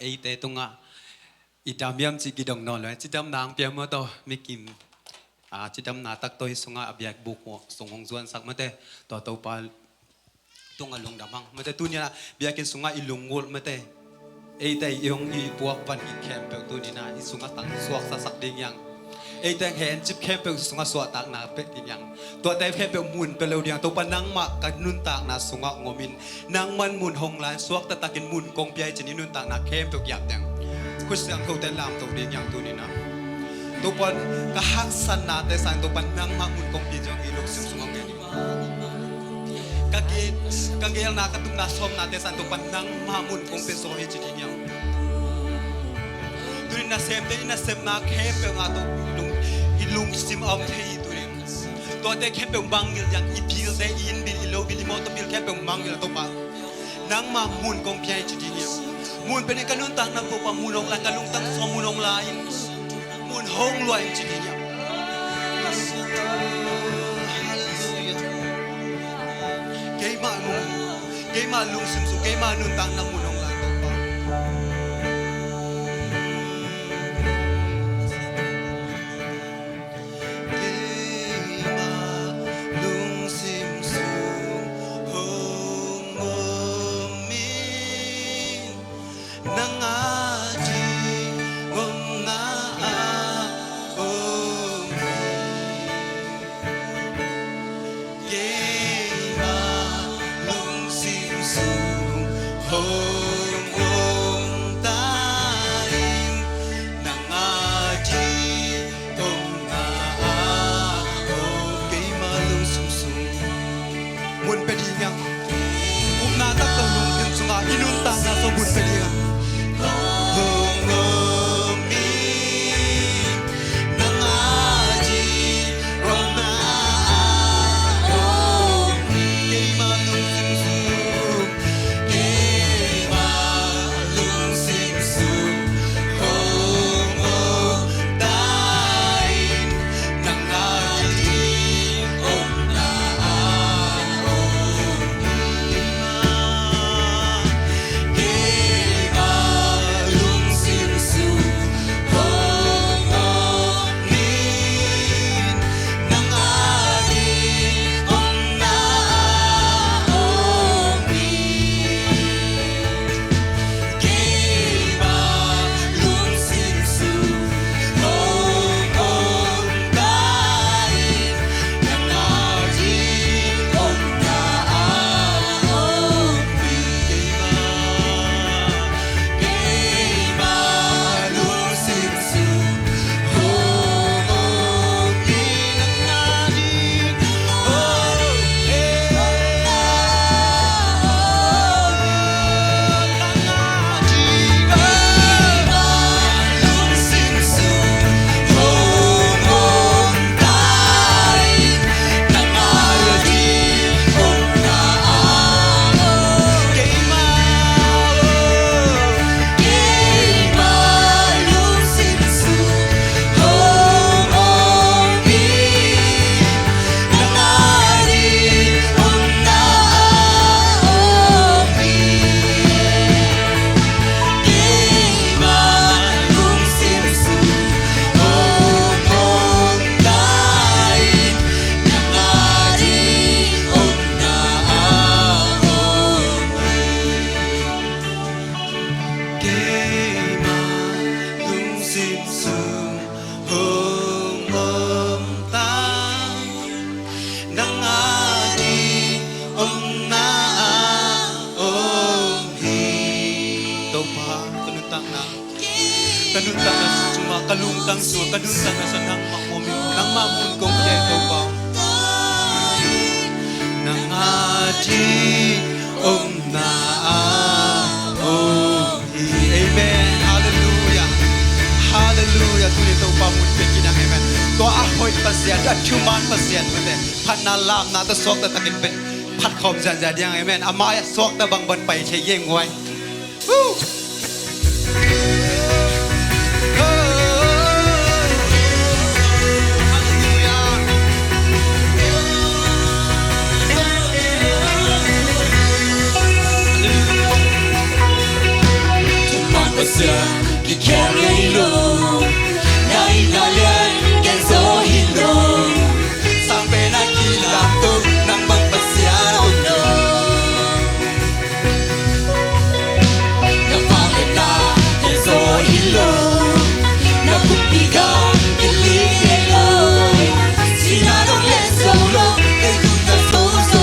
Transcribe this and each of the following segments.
ấy thế tung à ít đam yếm chỉ kỳ đồng nón rồi chỉ đam nàng bia mà to mi kim chỉ đam na tắc tôi sung à biak buku sung hong zuan sak mate to to pa tung along damang mate tu niya biakin sung à ilungol mate ấy thế yung i buak pan i camp tu ni na i sung à tang suak sa sak ding yang ấy thế hen chip camp sung à suak tak na pet ding yang to te camp mun pe lo ding to panang ma kan nun tak na sung à ngomin nang man mun hong lan suak ta takin mun kong piai chini nun tak na camp yak dangคุยเสียงเขาแต่ลามตัวดีอย่างตัวนี้นะตัวปนก็หักสันนาแต่สั่งตัวปนนั่งมาหุ่นกงปีจงอีลูกซึ่งสมองเงี้ยกะเกลนาก็ตุ้มนาสมนาแต่สั่งตัวปนนั่งมาหุ่นกงเป็นโซเฮจิตอย่างตัวนี้นาเซมแต่นี้นาเซมนาแค่เป็นอาตัวลุงซิมอมเทีตัวนี้ตัวแต่แค่เป็นบังอย่างอีพิลแต่อินบิลอีโลบิลิมอตบิลแค่เป็นบังอย่างตัวปนนั่งมาหุ่นกงเพียจิตอย่างมูลเป็นการนุ่นตังนักปะมูลองลายการลุงตังสมมูลองลายมูลห้องลอยจริงๆเกี่ยมาลุงซิมสุเกี่ยมานุ่นตังนักมูลองลายตัวปะkalungtang so kalungtang na sa nang makumim nang mamun kong kaya pa nang ati na amen hallelujah hallelujah tu nito pa mun pekinang amen to ahoy pasyan at human pasyan mate panalam na to sok ta takin pe phat khom jan jan yang amen amaya sok ta bang ban pai che yeng ngoi Pasyan pasya ki carry lo nai na lian ken so hilo sampai na kilang tu nang magpasya no na pangit na ken so hilo na kupigang kilingelo sinadong leso lo kay tuta so so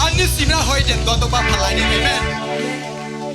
Anis simna hoy den to ba phalai ni amen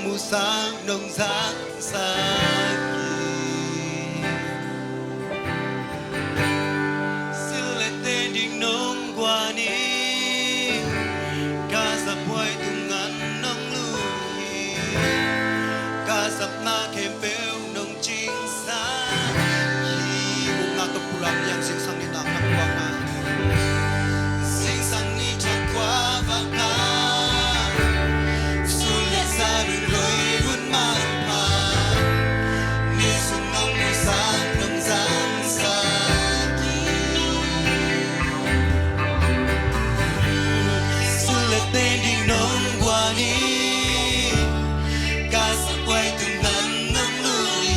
mù sáng nông giác xa xưa lại tên đình nông qua ní ca dập quay tung ngắn nông lùi ca dập na khem bêu nông chính xa khi mùng ngạc tập pulang yang sing sang ni nak nak buang na sing sang ni chặt qua và ca sulit sa đường lối buôn ma ma ni sung nông mù sáng nông giang xa sulit tên đình nông qua đi ca sắc quay từng ngắn nông lùi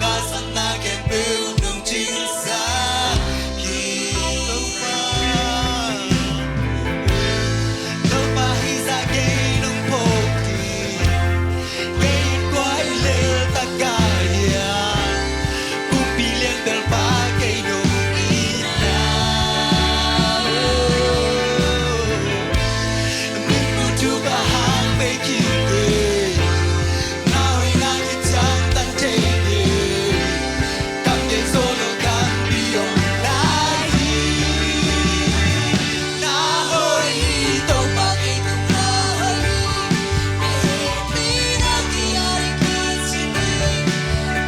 ca sắc na kèm bêu nông chính xa khi đâu pa hi ra cây nông phô thì cây quái lê ta cả dia cũng bị liên bel pa cây nông ý na mình muốn chú ba hàng về kia nào hay na cái trang tan chê cảm nhận solo cảm bị ông lại na hồi tàu ba cây tung na hồi mi na kia ai kia chỉ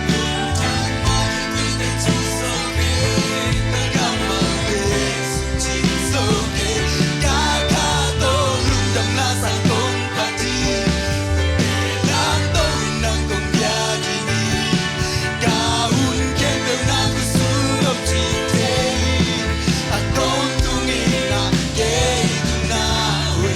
nhưng chẳng ai khi đến chú sâu kê ta cảm ơn kê chỉ sâu kê cả cả tô lung đầm la sang công party lang tô nang công bia đi cả un kê bêu na ku su ngọc chỉ thế à công tu nghi na kê tu na hồi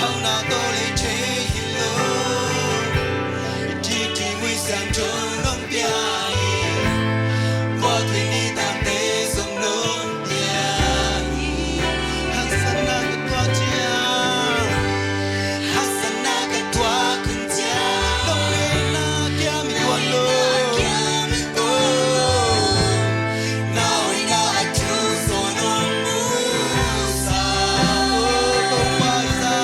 hông na tô lấy chế hello chỉ chỉ mới sang cho nông bia qua thuyền đi tam tế sông nông bia hang sana cái tua chia hang sana cái tua kun chia đông lên na kia mi quan lô nào ai na ai chú so nông mu sa tô mai sa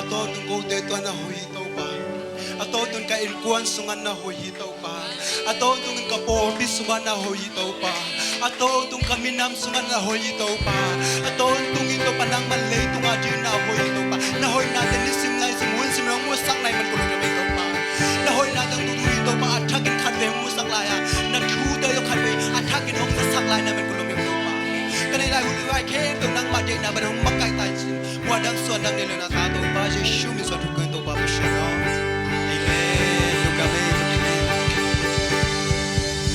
ato tung go te to na hui to pa ato tung ka ilkuan sungan na hui to pa ato tung ka popi sungan na hui to pa ato tung kaminam sungan na hui to pa ato tung ito panang malay tung adi na hui to pa na hui natin nisim na simun simrang musak na man kulong na ito pa na hui natin tutu ito pa atakin kadwe musak laya na tuda yo kadwe atakin hong sasak laya na man kulong ito pa kanay la huli wai ke tung nang maday na barong makai tai sin wadang suan nang nilo na tato pa Yesu mi suan hukun to pa pa